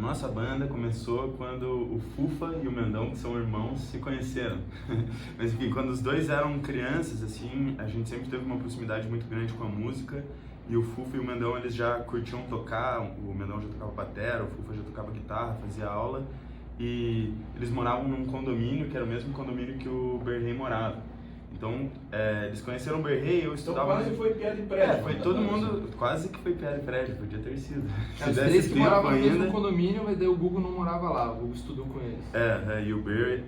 nossa banda começou quando o Fufa e o Mendão, que são irmãos, se conheceram. Mas enfim, quando os dois eram crianças, assim, a gente sempre teve uma proximidade muito grande com a música. E o Fufa e o Mendão, eles já curtiam tocar, o Mendão já tocava batera, o Fufa já tocava guitarra, fazia aula. E eles moravam num condomínio, que era o mesmo condomínio que o Berrey morava. Então, eles conheceram o Berrey, eu estudava... Então quase foi piada de prédio. foi todo mundo, quase que foi piada de prédio, podia ter sido. Os três que moravam no mesmo condomínio, mas daí o Google não morava lá, o Google estudou com eles. E o Berrey,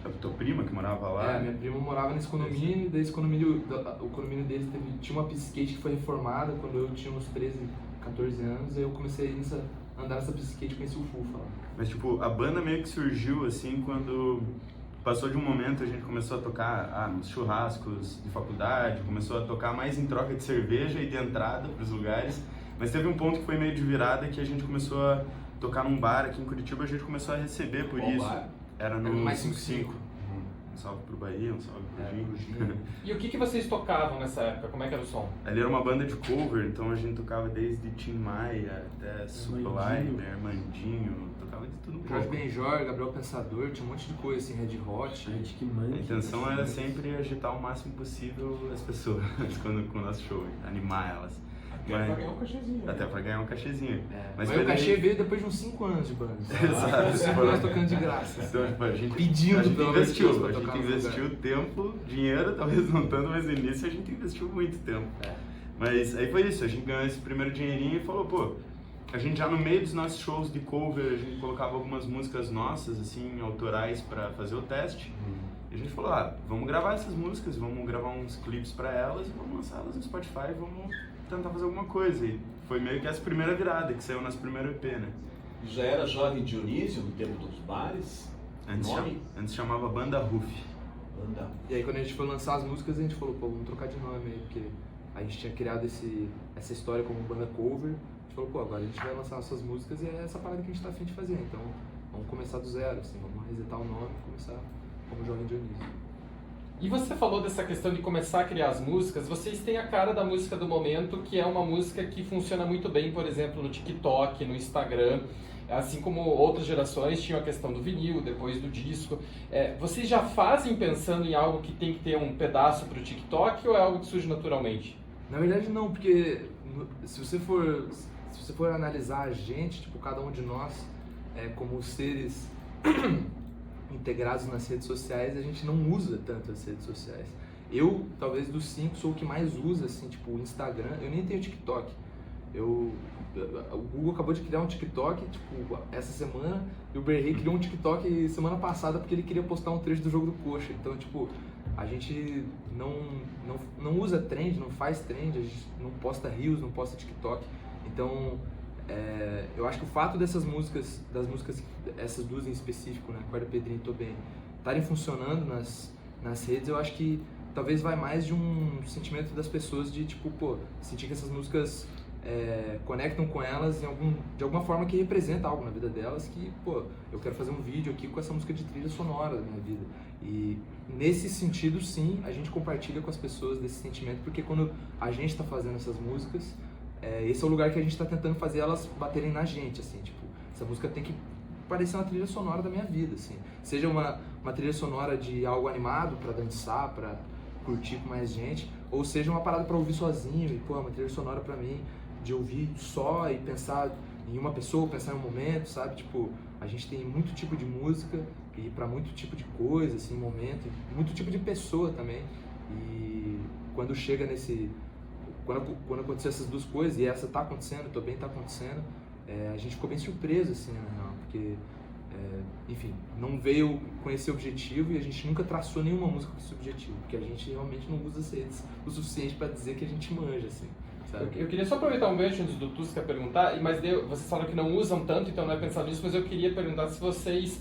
a tua prima que morava lá... minha prima morava nesse condomínio, e daí esse condomínio, o condomínio deles tinha uma pista skate que foi reformada quando eu tinha uns 13, 14 anos, aí eu comecei a andar nessa pista skate e conheci o Fufa lá. Mas tipo, a banda meio que surgiu assim quando... Passou de um momento, a gente começou a tocar nos churrascos de faculdade, começou a tocar mais em troca de cerveja e de entrada para os lugares, mas teve um ponto que foi meio de virada que a gente começou a tocar num bar aqui em Curitiba, a gente começou a receber por isso. Bar? Era no Mais 55. Um salve pro Bahia, um salve pro Ginho. E o que vocês tocavam nessa época? Como é que era o som? Ali era uma banda de cover, então a gente tocava desde Tim Maia até Sublime, Armandinho, tocava de tudo um Jorge pouco. Benjor, Gabriel Pensador, tinha um monte de coisa assim, Red Hot. A intenção era sempre agitar o máximo possível as pessoas com o nosso show, animar elas. Até pra ganhar um cachezinho. Até pra ganhar um cachezinho. Mas o cachê veio depois de uns 5 anos de banda. Exato. 5 anos tocando de graça. Então, tipo, a gente Pedindo investiu, pra a gente tocar no investiu tempo, dinheiro, talvez não tanto, mas no início a gente investiu muito tempo. Mas aí foi isso, a gente ganhou esse primeiro dinheirinho e falou, pô, a gente já no meio dos nossos shows de cover, a gente colocava algumas músicas nossas, assim, autorais pra fazer o teste. E a gente falou, vamos gravar essas músicas, vamos gravar uns clipes pra elas e vamos lançar elas no Spotify, vamos tentar fazer alguma coisa. E foi meio que essa primeira virada, que saiu nosso primeiro EP, né? Já era Jovem Dionísio no tempo dos bares? Antes chamava Banda Ruf. Banda. E aí quando a gente foi lançar as músicas, a gente falou, pô, vamos trocar de nome aí, porque a gente tinha criado essa história como banda cover. A gente falou, pô, agora a gente vai lançar nossas músicas e é essa parada que a gente tá a fim de fazer. Então vamos começar do zero, assim, vamos resetar o nome e começar como Jovem Dionísio. E você falou dessa questão de começar a criar as músicas, vocês têm a cara da música do momento, que é uma música que funciona muito bem, por exemplo, no TikTok, no Instagram, assim como outras gerações tinham a questão do vinil, depois do disco. Vocês já fazem pensando em algo que tem que ter um pedaço para o TikTok ou é algo que surge naturalmente? Na verdade não, porque se você for analisar a gente, tipo, cada um de nós, como seres integrados nas redes sociais, a gente não usa tanto as redes sociais. Eu, talvez dos 5, sou o que mais usa, assim, tipo, o Instagram. Eu nem tenho TikTok. O Google acabou de criar um TikTok, tipo, essa semana, e o Berrey criou um TikTok semana passada porque ele queria postar um trecho do jogo do Coxa. Então, tipo, a gente não usa trend, não faz trend, a gente não posta Reels, não posta TikTok. Então, eu acho que o fato das músicas, essas duas em específico, né, Acorda Pedrinho e Tô Bem, estarem funcionando nas redes, eu acho que talvez vai mais de um sentimento das pessoas de, tipo, pô, sentir que essas músicas conectam com elas de alguma forma que representa algo na vida delas, que, pô, eu quero fazer um vídeo aqui com essa música de trilha sonora da minha vida. E nesse sentido, sim, a gente compartilha com as pessoas desse sentimento, porque quando a gente está fazendo essas músicas, esse é o lugar que a gente está tentando fazer elas baterem na gente, assim, tipo, essa música tem que parecer uma trilha sonora da minha vida, assim, seja uma trilha sonora de algo animado para dançar, para curtir com mais gente, ou seja uma parada para ouvir sozinho e, pô, uma trilha sonora para mim de ouvir só e pensar em uma pessoa, pensar em um momento, sabe, tipo, a gente tem muito tipo de música e para muito tipo de coisa, assim, momento, muito tipo de pessoa também, e quando chega quando aconteceu essas duas coisas, e essa tá acontecendo, Tô Bem tá acontecendo, a gente ficou bem surpreso, assim, na real, porque, enfim, não veio com esse objetivo e a gente nunca traçou nenhuma música com esse objetivo, porque a gente realmente não usa as redes o suficiente para dizer que a gente manja, assim, sabe? Eu queria só aproveitar um gancho antes do Tusca perguntar, mas vocês falaram que não usam tanto, então não é pensado nisso, mas eu queria perguntar se vocês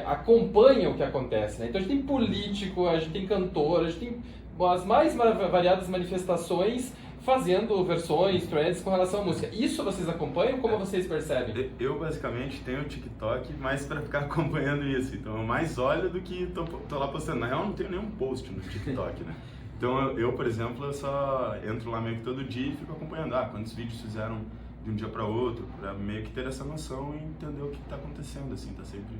acompanham o que acontece, né? Então a gente tem político, a gente tem cantor, a gente tem as mais variadas manifestações fazendo versões, threads com relação à música. Isso vocês acompanham? Como vocês percebem? Eu basicamente tenho o TikTok mais para ficar acompanhando isso. Então eu mais olho do que tô lá postando. Na real, eu não tenho nenhum post no TikTok, né? Então eu, por exemplo, eu só entro lá meio que todo dia e fico acompanhando. Quantos vídeos fizeram de um dia para outro, para meio que ter essa noção e entender o que tá acontecendo, assim, tá sempre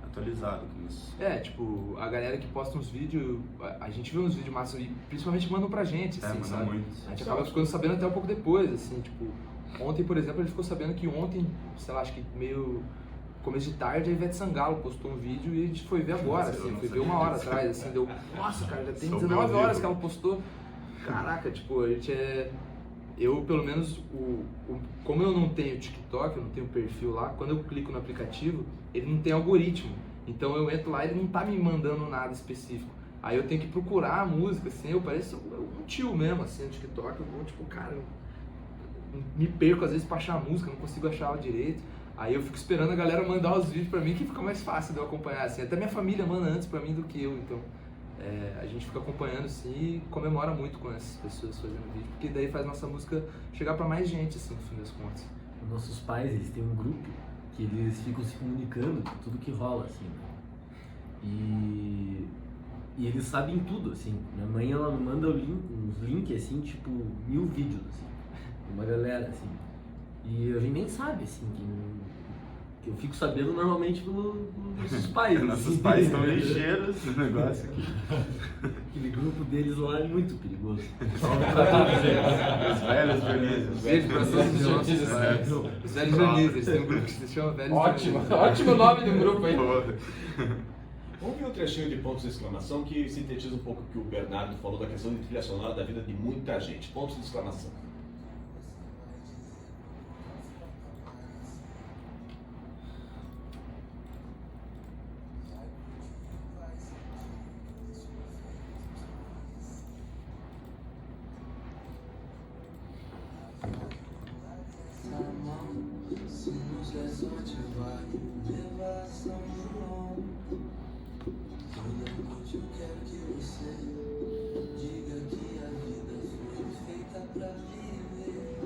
atualizado com isso. Tipo, a galera que posta uns vídeos, a gente vê uns vídeos massa e principalmente mandam pra gente, assim, manda sabe? muito. A gente acaba ficando sabendo até um pouco depois, assim, tipo, ontem, por exemplo, a gente ficou sabendo que ontem, sei lá, acho que meio começo de tarde, a Ivete Sangalo postou um vídeo e a gente foi ver agora, assim, foi ver 1 hora atrás, assim, deu, nossa, cara, já tem 19 horas que ela postou. Caraca, tipo, a gente eu, pelo menos, como eu não tenho TikTok, eu não tenho perfil lá, quando eu clico no aplicativo, ele não tem algoritmo. Então eu entro lá e ele não tá me mandando nada específico. Aí eu tenho que procurar a música, assim, eu pareço um tio mesmo, assim, no TikTok. Eu vou, tipo, cara, eu me perco às vezes pra achar a música, não consigo achar ela direito. Aí eu fico esperando a galera mandar os vídeos pra mim, que fica mais fácil de eu acompanhar, assim. Até minha família manda antes pra mim do que eu, então... a gente fica acompanhando assim e comemora muito com essas pessoas fazendo vídeo, porque daí faz nossa música chegar pra mais gente, assim, no fim das contas. Os nossos pais, eles têm um grupo que eles ficam se comunicando de tudo que rola, assim. E eles sabem tudo, assim. Minha mãe, ela manda uns links, assim, tipo, 1000 vídeos, assim. Uma galera, assim. E a gente nem sabe, assim, que eu fico sabendo normalmente pelos nossos pais. Nossos assim. pais estão ligeiros no negócio aqui. Aquele grupo deles lá é muito perigoso. Os velhos jornalistas. Beijo pra todos os nossos Dionísio. pais. Os velhos Dionísio, eles têm um grupo que se chama Velhos Ótimo, Dionísio. ótimo nome do grupo, hein? Vamos ver um trechinho de pontos de exclamação que sintetiza um pouco o que o Bernardo falou da questão de trilha sonora da vida de muita gente. Pontos de exclamação.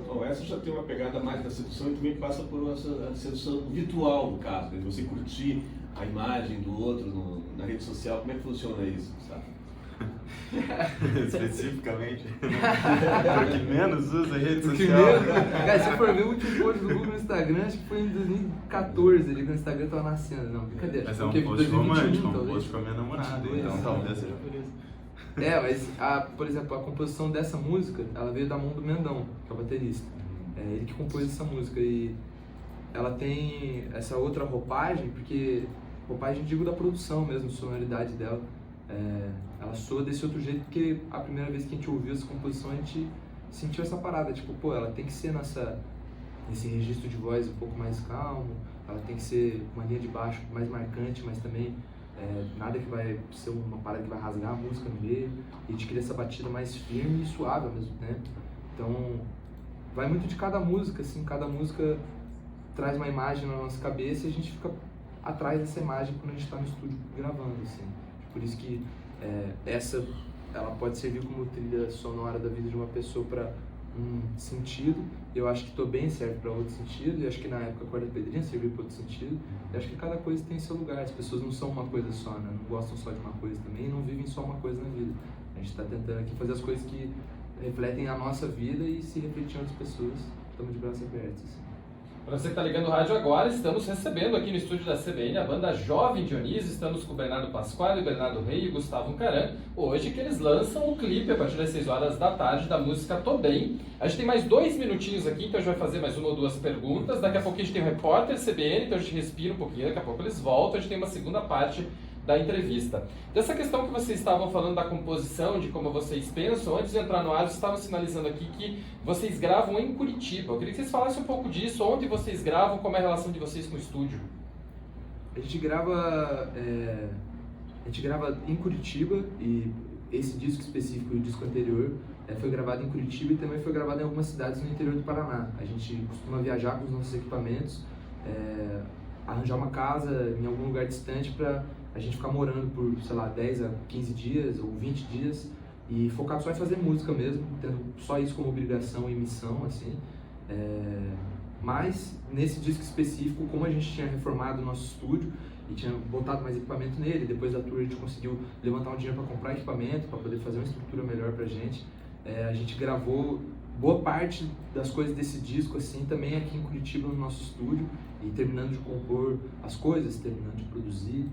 Bom, essa já tem uma pegada mais da sedução e também passa por uma sedução virtual, no caso, né? Você curtir a imagem do outro na rede social. Como é que funciona isso, sabe? Especificamente. O que menos usa rede O que social. mesmo? Cara, se for ver o último post do Google no Instagram, acho que foi em 2014, ali, quando o Instagram tava nascendo. Não, brincadeira. Mas é porque um post 2021, romântico, um talvez. post com a minha namorada, 22, então talvez seja por isso. Mas, por exemplo, a composição dessa música, ela veio da mão do Mendão, que é o baterista. É ele que compôs essa música e ela tem essa outra roupagem, porque roupagem, digo, da produção mesmo, sonoridade dela. Ela soa desse outro jeito porque a primeira vez que a gente ouviu essa composição a gente sentiu essa parada, tipo, pô, ela tem que ser nesse registro de voz um pouco mais calmo, ela tem que ser uma linha de baixo mais marcante, mas também nada que vai ser uma parada que vai rasgar a música no meio, e a gente queria essa batida mais firme e suave ao mesmo tempo. Então vai muito de cada música, assim, cada música traz uma imagem na nossa cabeça e a gente fica atrás dessa imagem quando a gente está no estúdio gravando, assim. Por isso que ela pode servir como trilha sonora da vida de uma pessoa para um sentido. Eu acho que Tô Bem serve para outro sentido, e acho que na época a Corda Pedrinha serviu para outro sentido. Eu acho que cada coisa tem seu lugar. As pessoas não são uma coisa só, né? Não gostam só de uma coisa também, e não vivem só uma coisa na vida. A gente está tentando aqui fazer as coisas que refletem a nossa vida e se refletir em outras pessoas. Estamos de braços abertos, assim. Para você que está ligando o rádio agora, estamos recebendo aqui no estúdio da CBN a banda Jovem Dionísio. Estamos com o Bernardo Pasquale, o Bernardo Rey e o Gustavo Caran. Hoje que eles lançam o clipe a partir das 6 horas da tarde da música Tô Bem. A gente tem mais 2 minutinhos aqui, então a gente vai fazer mais 1 ou 2 perguntas. Daqui a pouquinho a gente tem o repórter CBN, então a gente respira um pouquinho, daqui a pouco eles voltam. A gente tem uma segunda parte da entrevista. Dessa questão que vocês estavam falando da composição, de como vocês pensam, antes de entrar no ar, vocês estavam sinalizando aqui que vocês gravam em Curitiba. Eu queria que vocês falassem um pouco disso, onde vocês gravam, como é a relação de vocês com o estúdio. A gente grava em Curitiba, e esse disco específico e o disco anterior foi gravado em Curitiba e também foi gravado em algumas cidades no interior do Paraná. A gente costuma viajar com os nossos equipamentos, arranjar uma casa em algum lugar distante para a gente ficar morando por, sei lá, 10 a 15 dias ou 20 dias e focado só em fazer música mesmo, tendo só isso como obrigação e missão, assim. Mas, nesse disco específico, como a gente tinha reformado o nosso estúdio e tinha botado mais equipamento nele, depois da tour a gente conseguiu levantar um dinheiro para comprar equipamento, para poder fazer uma estrutura melhor pra gente. A gente gravou boa parte das coisas desse disco assim também é aqui em Curitiba no nosso estúdio, e terminando de compor as coisas, terminando de produzir,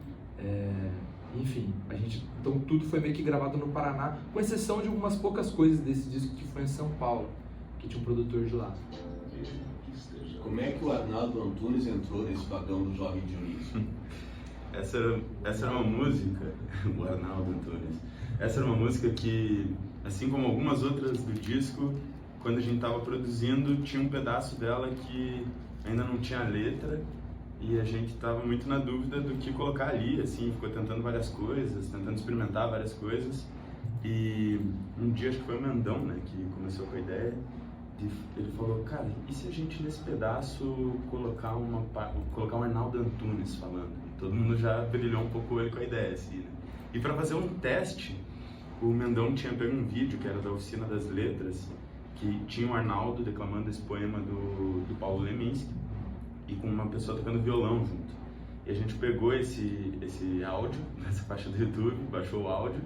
enfim, então tudo foi meio que gravado no Paraná, com exceção de algumas poucas coisas desse disco que foi em São Paulo, que tinha um produtor de lá. Como é que o Arnaldo Antunes entrou nesse vagão do Jovem Dionísio? Essa era uma música, o Arnaldo Antunes, essa era uma música que, assim como algumas outras do disco, quando a gente estava produzindo, tinha um pedaço dela que ainda não tinha letra, e a gente estava muito na dúvida do que colocar ali, assim, ficou tentando várias coisas, tentando experimentar várias coisas, e um dia, acho que foi o Mendão, né, que começou com a ideia, ele falou, cara, e se a gente nesse pedaço colocar um Arnaldo Antunes falando? E todo mundo já brilhou um pouco o olho com a ideia, assim, né? E para fazer um teste, o Mendão tinha pego um vídeo que era da Oficina das Letras, que tinha o Arnaldo declamando esse poema do Paulo Leminski, e com uma pessoa tocando violão junto. E a gente pegou esse áudio nessa faixa do YouTube, baixou o áudio,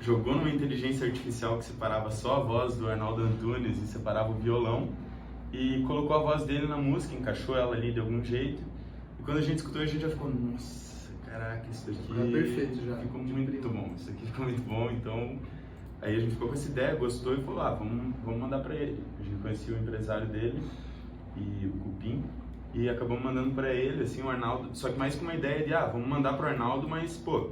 jogou numa inteligência artificial que separava só a voz do Arnaldo Antunes e separava o violão, e colocou a voz dele na música, encaixou ela ali de algum jeito, e quando a gente escutou a gente já ficou, nossa, caraca, isso daqui perfeito já. Ficou muito bom, isso aqui ficou muito bom, então aí a gente ficou com essa ideia, gostou e falou, vamos mandar pra ele. A gente conhecia o empresário dele, e o Cupim, e acabamos mandando pra ele, assim, o Arnaldo, só que mais com uma ideia de, vamos mandar pro Arnaldo, mas, pô,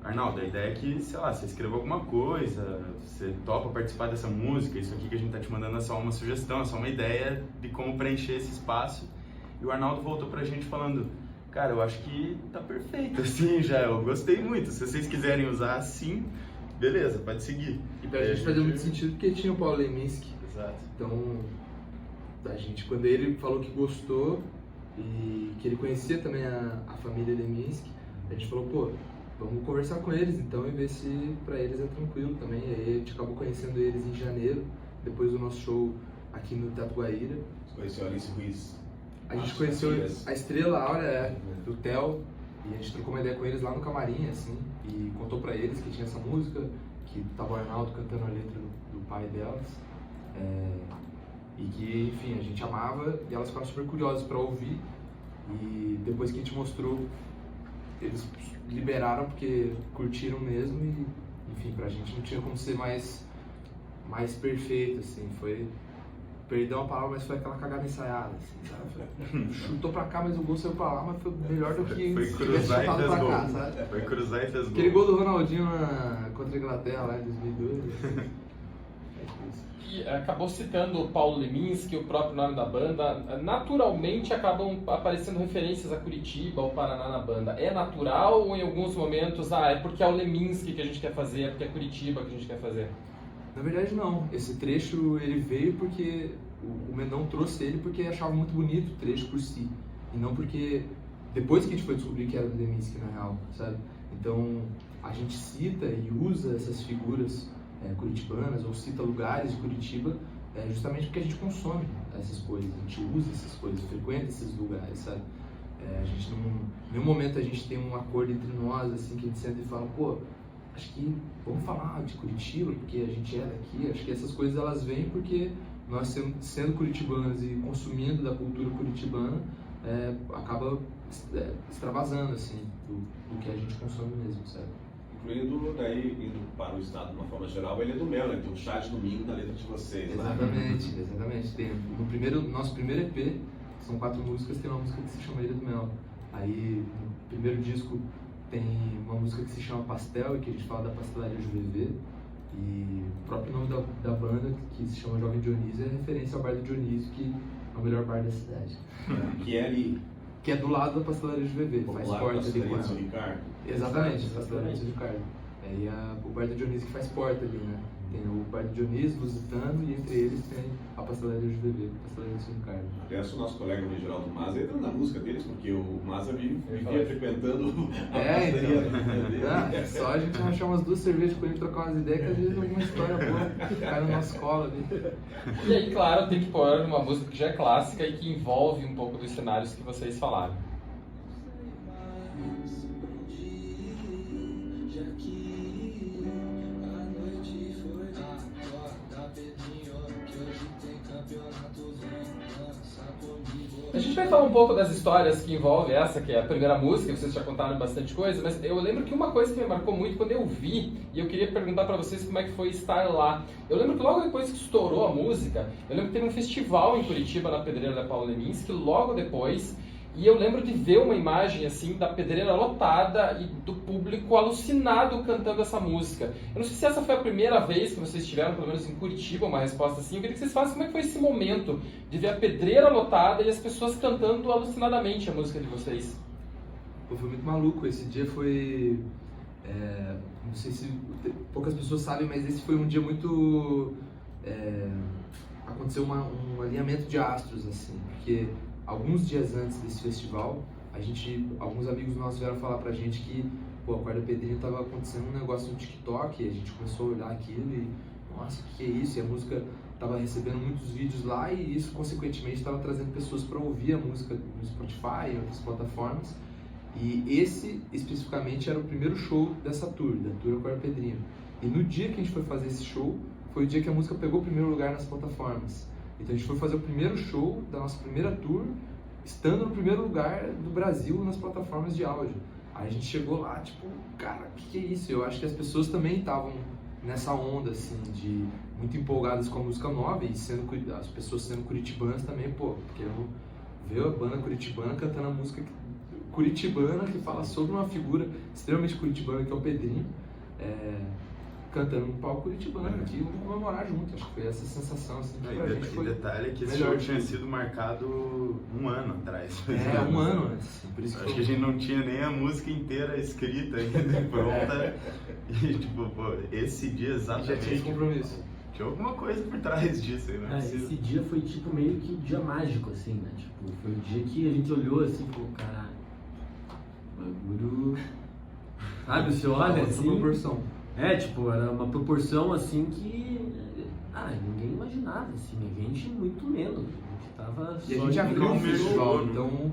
Arnaldo, a ideia é que, sei lá, você escreva alguma coisa, você topa participar dessa música, isso aqui que a gente tá te mandando é só uma sugestão, é só uma ideia de como preencher esse espaço. E o Arnaldo voltou pra gente falando, cara, eu acho que tá perfeito, assim, já, eu gostei muito, se vocês quiserem usar assim, beleza, pode seguir. E pra gente fazia muito sentido porque tinha o Paulo Leminski. Exato. Então, a gente, quando ele falou que gostou e que ele conhecia também a família Leminski, a gente falou, pô, vamos conversar com eles então e ver se pra eles é tranquilo também. E aí a gente acabou conhecendo eles em janeiro, depois do nosso show aqui no Teatro Guaíra. Você conheceu a Alice Ruiz? A gente conheceu a Estrela Áurea, do Theo, e a gente trocou uma ideia com eles lá no camarim, assim, e contou pra eles que tinha essa música, que tava o Arnaldo cantando a letra do pai delas, e que, enfim, a gente amava, e elas ficaram super curiosas pra ouvir, e depois que a gente mostrou, eles liberaram porque curtiram mesmo, e, enfim, pra gente não tinha como ser mais perfeito, assim, foi... Perdão a palavra, mas foi aquela cagada ensaiada, assim, sabe? Chutou pra cá, mas o gol saiu pra lá, mas foi melhor do que foi se cruzar tivesse e chutado fez pra gol. cá, sabe? Foi cruzar e fez gol. Aquele gol do Ronaldinho contra a Inglaterra lá em 2002. E acabou citando o Paulo Leminski, o próprio nome da banda. Naturalmente acabam aparecendo referências a Curitiba, ao Paraná na banda. É natural ou em alguns momentos, é porque é o Leminski que a gente quer fazer, é porque é Curitiba que a gente quer fazer? Na verdade não, esse trecho ele veio porque o Mendão trouxe ele porque achava muito bonito o trecho por si, e não porque depois que a gente foi descobrir que era do Leminski na real, sabe? Então a gente cita e usa essas figuras curitibanas ou cita lugares de Curitiba justamente porque a gente consome essas coisas, a gente usa essas coisas, frequenta esses lugares, sabe? A gente não, em nenhum momento a gente tem um acordo entre nós assim que a gente senta e fala, pô, acho que vamos falar de Curitiba, porque a gente é daqui. Acho que essas coisas elas vêm porque nós sendo curitibanos e consumindo da cultura curitibana, acaba extravasando assim, do que a gente consome mesmo, sabe? Incluindo, daí, indo para o estado de uma forma geral, a Ilha do Mel, né? Tem um chá de domingo na letra de vocês, né? Exatamente. Tem, nosso primeiro EP, que são 4 músicas, tem uma música que se chama Ilha do Mel. Aí, no primeiro disco, tem uma música que se chama Pastel e que a gente fala da pastelaria Juvevê, e o próprio nome da banda, que se chama Jovem Dionísio, é referência ao bar do Dionísio, que é o melhor bar da cidade. Que é ali. Que é do lado da pastelaria Juvevê, faz porta ali com ela. Ricardo. Exatamente, a pastelaria de Ricardo. E o bar do Dionísio que faz porta ali, né? Tem o bar do Dionísio, Lusitano, e entre eles tem a pastelaria Juvevê, a pastelaria de Ricardo. Aliás, o nosso colega o Geraldo Maza entra na música deles, porque o Maza vivia frequentando a pastelaria. Só a gente achar umas 2 cervejas com ele e trocar umas ideias, que às vezes alguma história boa cai na nossa cola ali. E aí, claro, tem que pôr uma música que já é clássica e que envolve um pouco dos cenários que vocês falaram. Pedrinho, que hoje tem A gente vai falar um pouco das histórias que envolvem essa, que é a primeira música, vocês já contaram bastante coisa, mas eu lembro que uma coisa que me marcou muito quando eu vi, e eu queria perguntar pra vocês como é que foi estar lá. Eu lembro que logo depois que estourou a música, eu lembro que teve um festival em Curitiba, na Pedreira da Paula Leminski, logo depois, e eu lembro de ver uma imagem assim da pedreira lotada e do público alucinado cantando essa música. Eu não sei se essa foi a primeira vez que vocês tiveram, pelo menos em Curitiba, uma resposta assim. Eu queria que vocês falassem como é que foi esse momento de ver a pedreira lotada e as pessoas cantando alucinadamente a música de vocês. Pô, foi muito maluco. Esse dia foi... não sei se poucas pessoas sabem, mas esse foi um dia muito... aconteceu um alinhamento de astros, assim, porque... Alguns dias antes desse festival, alguns amigos nossos vieram falar pra gente que a Quarta Pedrinha tava acontecendo um negócio no TikTok, e a gente começou a olhar aquilo e, nossa, o que é isso? E a música tava recebendo muitos vídeos lá e isso, consequentemente, estava trazendo pessoas para ouvir a música no Spotify e outras plataformas. E esse, especificamente, era o primeiro show dessa tour, da Tour Quarta Pedrinha. E no dia que a gente foi fazer esse show, foi o dia que a música pegou o primeiro lugar nas plataformas. Então a gente foi fazer o primeiro show da nossa primeira tour, estando no primeiro lugar do Brasil nas plataformas de áudio. Aí a gente chegou lá, tipo, cara, o que é isso? Eu acho que as pessoas também estavam nessa onda, assim, de muito empolgadas com a música nova e as pessoas sendo curitibanas também, pô, porque eu ver a banda curitibana cantando a música curitibana que fala sobre uma figura extremamente curitibana que é o Pedrinho, cantando no palco curitibano aqui, vamos comemorar junto. Acho que foi essa sensação, assim, que pra gente foi. E detalhe é que esse show tinha sido marcado um ano atrás. Um ano antes. Por isso acho que a gente não tinha nem a música inteira escrita ainda, pronta. E tipo, pô, esse dia exatamente... Já tinha esse compromisso. Tinha alguma coisa por trás disso aí, né? Esse dia foi tipo meio que um dia mágico, assim, né? Tipo, foi o dia que a gente olhou assim, pô, caralho, bagulho... Sabe, você olha assim... proporção. Tipo, era uma proporção assim que ninguém imaginava, assim, a gente muito menos. A gente tava e a gente abriu o festival, então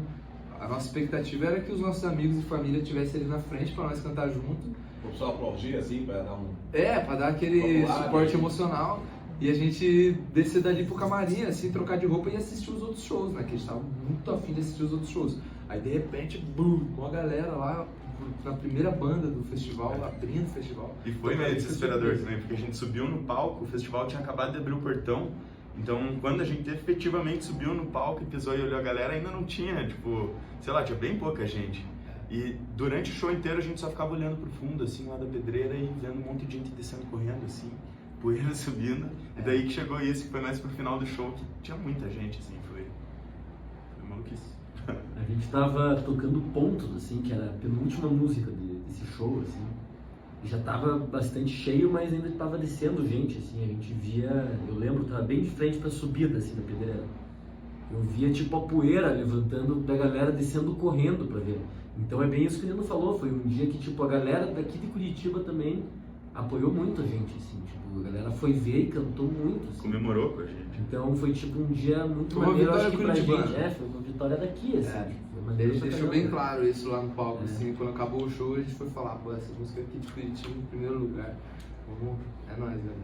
a nossa expectativa era que os nossos amigos e família estivessem ali na frente para nós cantar junto. O pessoal aplaudir assim, para dar um... para dar aquele popular, suporte emocional e a gente descer dali pro camarim, assim, trocar de roupa e assistir os outros shows, né? Que a gente tava muito afim de assistir os outros shows. Aí de repente, uma galera lá na primeira banda do festival, abrindo o festival. E foi meio desesperador também, porque a gente subiu no palco, o festival tinha acabado de abrir o portão, então quando a gente efetivamente subiu no palco e pisou e olhou a galera, ainda não tinha, tipo, sei lá, tinha bem pouca gente. E durante o show inteiro a gente só ficava olhando pro fundo, assim, lá da pedreira e vendo um monte de gente descendo correndo, assim, poeira subindo. E daí que chegou isso, que foi mais pro final do show, que tinha muita gente, assim, foi maluquice. A gente tava tocando Pontos, assim, que era a penúltima música desse show, assim. E já tava bastante cheio, mas ainda tava descendo gente, assim. A gente via, eu lembro, tava bem de frente pra subida, assim, da pedreira. Eu via, tipo, a poeira levantando da galera descendo correndo pra ver. Então é bem isso que o Nino falou, foi um dia que, tipo, a galera daqui de Curitiba também apoiou muito a gente, assim. Tipo, a galera foi ver e cantou muito, assim. Comemorou com a gente. Então foi tipo um dia muito uma maneiro, vitória acho que pra gente, curitibana. foi uma vitória daqui, assim. Foi maneiro Ele pra deixou caramba. bem claro isso lá no palco, assim, quando acabou o show a gente foi falar, pô, essa música aqui de Curitiba em primeiro lugar. É nóis, velho.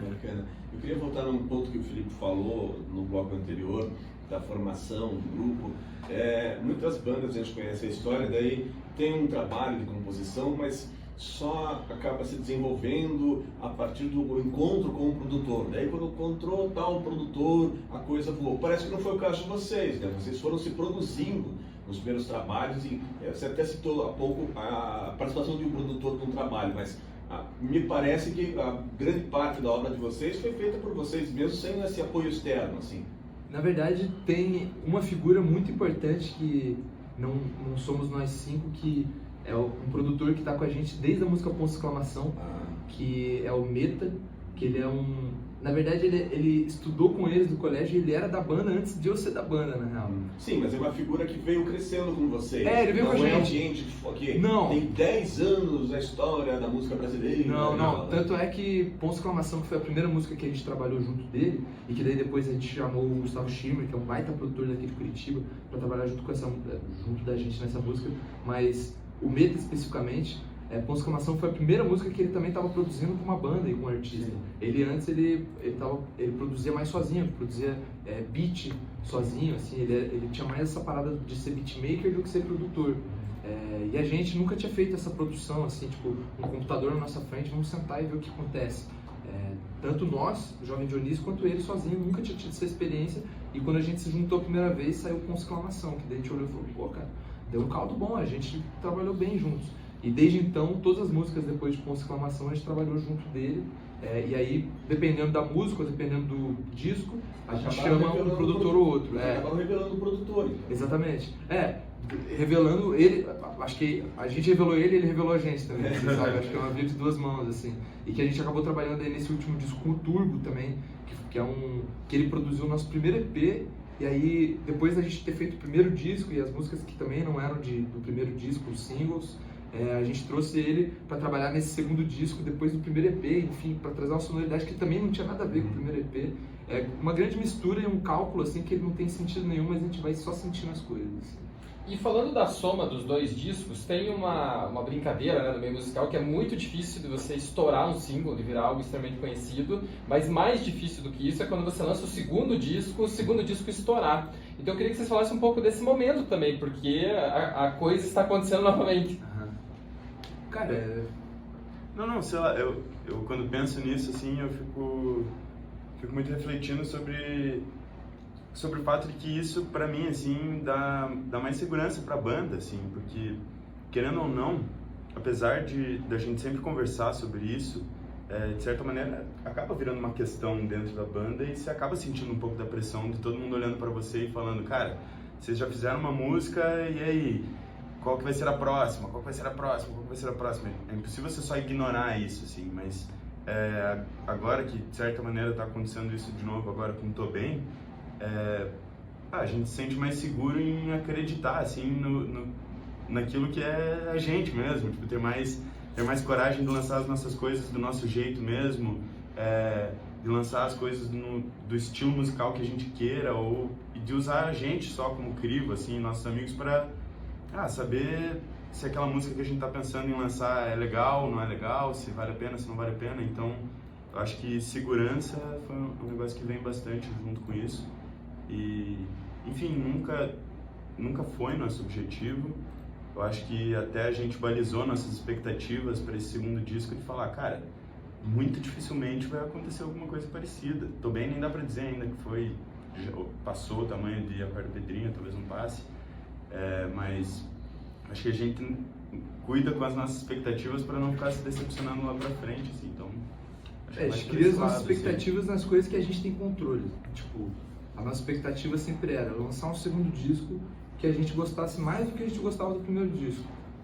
Bacana. Eu queria voltar num ponto que o Felipe falou no bloco anterior, da formação do grupo. Muitas bandas a gente conhece a história, daí tem um trabalho de composição, mas só acaba se desenvolvendo a partir do encontro com o produtor. Daí quando encontrou tal produtor, a coisa voou. Parece que não foi o caso de vocês, né? Vocês foram se produzindo nos primeiros trabalhos e você até citou há pouco a participação de um produtor num trabalho, mas me parece que a grande parte da obra de vocês foi feita por vocês mesmos, sem esse apoio externo, assim. Na verdade, tem uma figura muito importante que não somos nós cinco, que é um produtor que está com a gente desde a música Ponto de Exclamação, que é o Meta, que ele é na verdade, ele estudou com eles do colégio e ele era da banda antes de eu ser da banda, na real. Sim, mas é uma figura que veio crescendo com vocês. Ele veio com a gente. Não é gente que não. Tem 10 anos a história da música brasileira. Não. Tanto é que Ponto de Exclamação, que foi a primeira música que a gente trabalhou junto dele, e que daí depois a gente chamou o Gustavo Schirmer, que é um baita produtor daqui de Curitiba, para trabalhar junto da gente nessa música. Mas o Meta especificamente, Pão Exclamação foi a primeira música que ele também estava produzindo com uma banda e com um artista. Ele antes ele produzia mais sozinho, produzia beat sozinho, assim, ele tinha mais essa parada de ser beatmaker do que ser produtor. E a gente nunca tinha feito essa produção, assim, tipo, um computador na nossa frente, vamos sentar e ver o que acontece. Tanto nós, o Jovem Dionísio, quanto ele sozinho, nunca tinha tido essa experiência. E quando a gente se juntou a primeira vez, saiu com Exclamação, que daí a gente olhou e falou, pô, cara, deu um caldo bom, a gente trabalhou bem juntos. E desde então, todas as músicas depois de Ponto de Exclamação, a gente trabalhou junto dele. E aí, dependendo da música, dependendo do disco, a gente chama um produtor ou outro. Acabaram revelando o produtor. Então. Exatamente. Revelando ele, acho que a gente revelou ele revelou a gente também, sabe? Acho que é uma via de duas mãos, assim. E que a gente acabou trabalhando aí nesse último disco com o Turbo também, que ele produziu o nosso primeiro EP. E aí, depois da gente ter feito o primeiro disco e as músicas que também não eram do primeiro disco, os singles, a gente trouxe ele para trabalhar nesse segundo disco, depois do primeiro EP, enfim, para trazer uma sonoridade que também não tinha nada a ver com o primeiro EP. Uma grande mistura e um cálculo, assim, que não tem sentido nenhum, mas a gente vai só sentindo as coisas. Assim. E falando da soma dos dois discos, tem uma brincadeira, né, no meio musical que é muito difícil de você estourar um single, de virar algo extremamente conhecido, mas mais difícil do que isso é quando você lança o segundo disco estourar. Então eu queria que vocês falassem um pouco desse momento também, porque a coisa está acontecendo novamente. Cara, Não, sei lá, eu quando penso nisso, assim, eu fico muito refletindo sobre o fato de que isso, pra mim, assim, dá mais segurança pra banda, assim, porque, querendo ou não, apesar da gente sempre conversar sobre isso, de certa maneira, acaba virando uma questão dentro da banda e você acaba sentindo um pouco da pressão de todo mundo olhando pra você e falando, cara, vocês já fizeram uma música, e aí? Qual que vai ser a próxima? Qual que vai ser a próxima? Qual que vai ser a próxima? É impossível você só ignorar isso, assim, mas agora que, de certa maneira, tá acontecendo isso de novo, agora com Tô Bem, a gente se sente mais seguro em acreditar, assim, naquilo que é a gente mesmo, tipo, ter mais coragem de lançar as nossas coisas do nosso jeito mesmo, de lançar as coisas do estilo musical que a gente queira, e de usar a gente só como crivo, assim, nossos amigos, para saber se aquela música que a gente tá pensando em lançar é legal, não é legal, se vale a pena, se não vale a pena. Então, eu acho que segurança foi um negócio que vem bastante junto com isso. E, enfim, nunca foi nosso objetivo. Eu acho que até a gente balizou nossas expectativas para esse segundo disco de falar, cara, muito dificilmente vai acontecer alguma coisa parecida. Tô Bem, nem dá pra dizer ainda que passou o tamanho de A Quarta Pedrinha, talvez não passe. Mas acho que a gente cuida com as nossas expectativas para não ficar se decepcionando lá pra frente, assim, então... A gente cria as nossas expectativas nas coisas que a gente tem controle. Tipo, a nossa expectativa sempre era lançar um segundo disco que a gente gostasse mais do que a gente gostava do primeiro disco.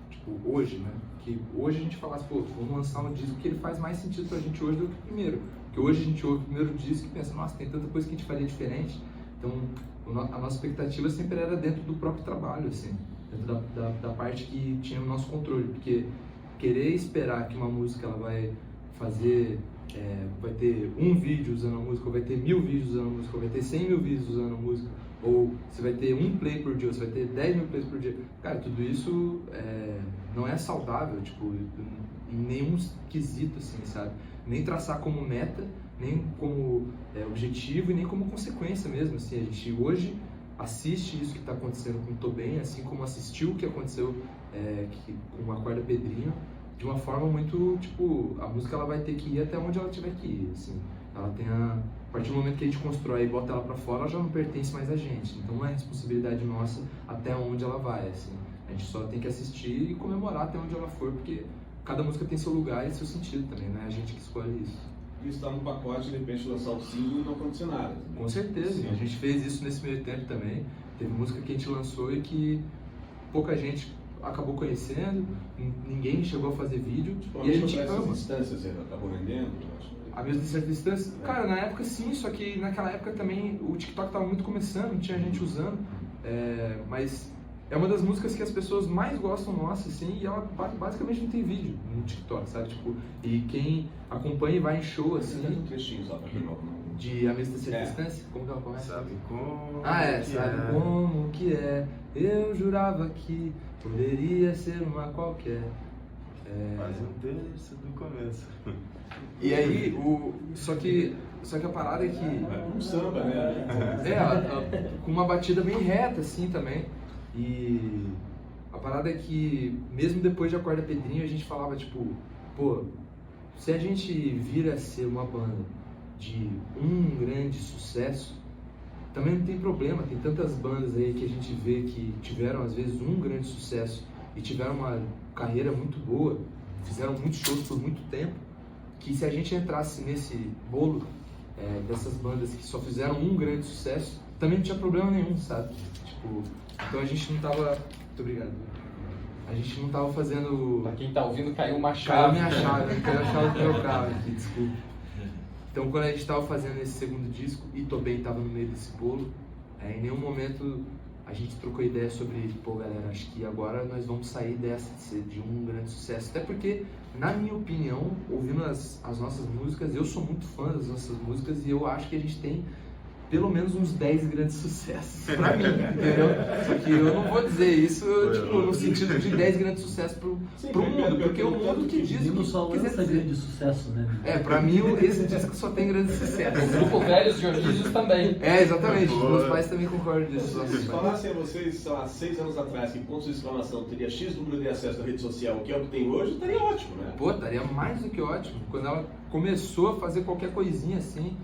Tipo, hoje, né? Que hoje a gente falasse, pô, vamos lançar um disco que ele faz mais sentido pra gente hoje do que o primeiro. Porque hoje a gente ouve o primeiro disco e pensa, nossa, tem tanta coisa que a gente faria diferente. Então, a nossa expectativa sempre era dentro do próprio trabalho, assim, dentro da parte que tinha o nosso controle, porque querer esperar que uma música ela vai fazer, vai ter um vídeo usando a música, ou vai ter 1000 vídeos usando a música, ou vai ter 100 mil vídeos usando a música, ou você vai ter um play por dia, ou você vai ter 10 mil plays por dia, cara, tudo isso não é saudável, tipo, em nenhum quesito, assim, sabe? Nem traçar como meta, nem como objetivo e nem como consequência mesmo, assim, a gente hoje assiste isso que está acontecendo com o Tô Bem, assim como assistiu o que aconteceu com A Quarta Pedrinha, de uma forma muito, tipo, a música ela vai ter que ir até onde ela tiver que ir, assim, ela tem a partir do momento que a gente constrói e bota ela para fora, ela já não pertence mais a gente, então não é responsabilidade nossa até onde ela vai, assim, a gente só tem que assistir e comemorar até onde ela for, porque cada música tem seu lugar e seu sentido também, né, a gente que escolhe isso. Isso está no pacote, de repente lançar o single e não acontecer nada. Com certeza, sim. A gente fez isso nesse meio tempo também. Teve música que a gente lançou e que pouca gente acabou conhecendo, ninguém chegou a fazer vídeo, e a gente ama. Distâncias acabou vendendo? A mesma certa distância? Cara, na época sim, só que naquela época também o TikTok estava muito começando, não tinha gente usando, mas é uma das músicas que as pessoas mais gostam nossa, assim, e ela basicamente não tem vídeo no TikTok, sabe? Tipo, e quem acompanha e vai em show, assim... Um trechinho só pra pegar o nome. De A Mesma Distância? Como que ela começa? Sabe como sabe como que é, eu jurava que poderia ser uma qualquer, Quase um terço do começo. E aí, só que a parada é que... Um samba, né? com uma batida bem reta, assim, também. E a parada é que, mesmo depois de Acorda Pedrinho, a gente falava, tipo, pô, se a gente vir a ser uma banda de um grande sucesso, também não tem problema. Tem tantas bandas aí que a gente vê que tiveram, às vezes, um grande sucesso e tiveram uma carreira muito boa, fizeram muitos shows por muito tempo, que se a gente entrasse nesse bolo dessas bandas que só fizeram um grande sucesso, também não tinha problema nenhum, sabe? Tipo, então a gente não tava... Muito obrigado. A gente não tava fazendo... Pra quem tá ouvindo, caiu uma Caiu chave. minha chave, caiu a chave do meu carro aqui, desculpa. Então quando a gente tava fazendo esse segundo disco, e também tava no meio desse bolo, em nenhum momento a gente trocou ideia sobre, pô galera, acho que agora nós vamos sair dessa, de ser de um grande sucesso. Até porque, na minha opinião, ouvindo as nossas músicas, eu sou muito fã das nossas músicas e eu acho que a gente tem pelo menos uns 10 grandes sucessos pra mim, entendeu? Só que eu não vou dizer isso, tipo, no sentido de 10 grandes sucessos pro mundo, porque o mundo que diz o Não que só quiser lança dizer. grande sucesso, né? Pra mim, esse disco só tem grandes sucessos. O grupo Velhos Dionísios também. Exatamente, Boa. meus pais também concordam disso. Se vocês falassem a vocês, sei lá, 6 anos atrás, que ponto de exclamação teria X número de acesso à rede social, que é o que tem hoje, estaria ótimo, né? Pô, estaria mais do que ótimo. Quando ela começou a fazer qualquer coisinha assim,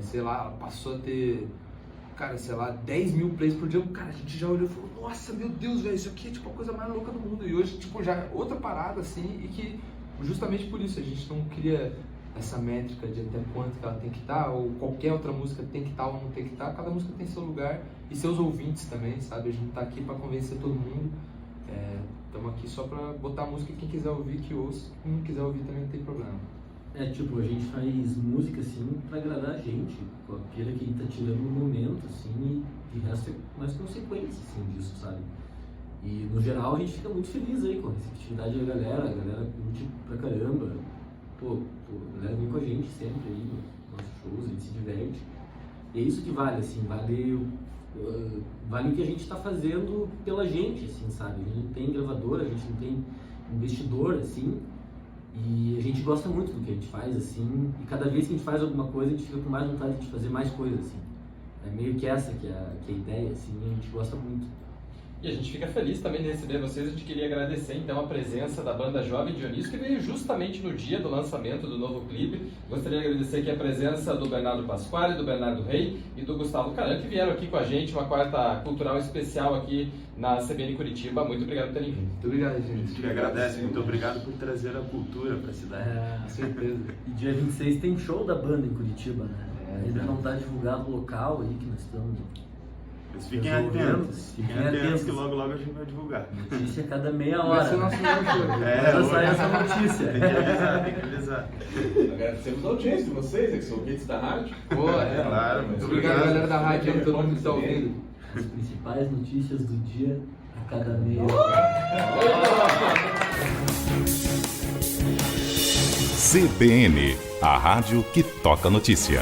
sei lá, ela passou a ter, cara, sei lá, 10 mil plays por dia. Cara, a gente já olhou e falou, nossa, meu Deus, velho, isso aqui é tipo a coisa mais louca do mundo. E hoje, tipo, já é outra parada assim, e que justamente por isso a gente não cria essa métrica de até quanto que ela tem que estar, ou qualquer outra música tem que estar ou não tem que estar. Cada música tem seu lugar e seus ouvintes também, sabe? A gente tá aqui pra convencer todo mundo. Estamos aqui só pra botar a música, quem quiser ouvir que ouça, quem não quiser ouvir também não tem problema. Tipo, a gente faz música, assim, pra agradar a gente, com aquele que tá tirando no momento, assim, e de resto é mais consequência, assim, disso, sabe? E, no geral, a gente fica muito feliz aí com a receptividade da galera, a galera curte pra caramba. Pô, a galera vem com a gente sempre aí, nos nossos shows, a gente se diverte. E é isso que vale, assim, vale o que a gente tá fazendo pela gente, assim, sabe? A gente não tem gravadora, a gente não tem investidor, assim, e a gente gosta muito do que a gente faz, assim, e cada vez que a gente faz alguma coisa, a gente fica com mais vontade de fazer mais coisas, assim. É meio que essa que é a ideia, assim, e a gente gosta muito. E a gente fica feliz também de receber vocês. A gente queria agradecer então a presença da banda Jovem Dionísio, que veio justamente no dia do lançamento do novo clipe. Gostaria de agradecer aqui a presença do Bernardo Pasquale, do Bernardo Rey e do Gustavo Caran, que vieram aqui com a gente, uma quarta cultural especial aqui na CBN Curitiba. Muito obrigado por terem vindo. Muito obrigado, gente. A gente agradece, muito obrigado por trazer a cultura pra cidade. Com certeza. E dia 26 tem show da banda em Curitiba, né? Ainda então. não está divulgado o local aí que nós estamos. Mas fiquem Resolvendo. atentos, fiquem atentos que logo logo a gente vai divulgar. Notícia a cada meia Vai hora. ser nosso novo show. Quando sai essa notícia. Tem que avisar, tem que avisar. Agradecemos a audiência de vocês, que são ouvintes da rádio. Pô, Claro, muito obrigado, galera da rádio, aí, todo mundo que tá ouvindo. As principais notícias do dia a cada meia. CBN, a rádio que toca notícia.